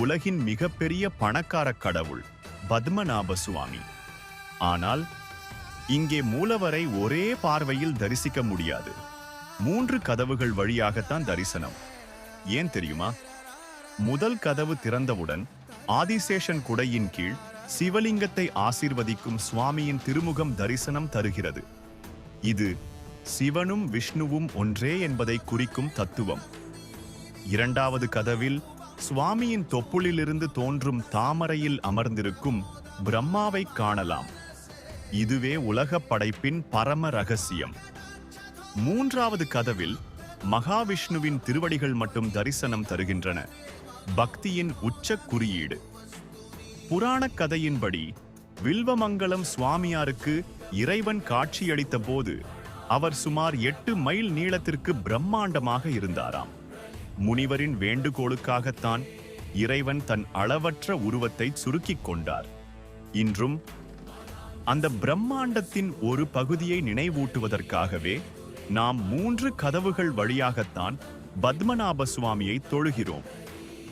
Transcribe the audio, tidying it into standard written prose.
உலகின் மிகப்பெரிய பணக்கார கடவுள் பத்மநாப சுவாமி. ஆனால் இங்கே மூலவரை ஒரே பார்வையில் தரிசிக்க முடியாது. 3 கதவுகள் வழியாகத்தான் தரிசனம். ஏன் தெரியுமா? முதல் கதவு திறந்தவுடன் ஆதிசேஷன் குடையின் கீழ் சிவலிங்கத்தை ஆசீர்வதிக்கும் சுவாமியின் திருமுகம் தரிசனம் தருகிறது. இது சிவனும் விஷ்ணுவும் ஒன்றே என்பதை குறிக்கும் தத்துவம். இரண்டாவது கதவில் சுவாமியின் தொப்புளிலிருந்து தோன்றும் தாமரையில் அமர்ந்திருக்கும் பிரம்மாவை காணலாம். இதுவே உலகப் படைப்பின் பரம ரகசியம். மூன்றாவது கதவில் மகாவிஷ்ணுவின் திருவடிகள் மட்டும் தரிசனம் தருகின்றன. பக்தியின் உச்ச குறியீடு. புராணக் கதையின்படி வில்வமங்கலம் சுவாமியாருக்கு இறைவன் காட்சியளித்த போது அவர் சுமார் 8 மைல் நீளத்திற்கு பிரம்மாண்டமாக இருந்தாராம். முனிவரின் வேண்டுகோளுக்காகத்தான் இறைவன் தன் அளவற்ற உருவத்தை சுருக்கிக் கொண்டார். இன்றும் அந்த பிரம்மாண்டத்தின் ஒரு பகுதியை நினைவூட்டுவதற்காகவே நாம் 3 கதவுகள் வழியாகத்தான் பத்மநாப சுவாமியை தொழுகிறோம்.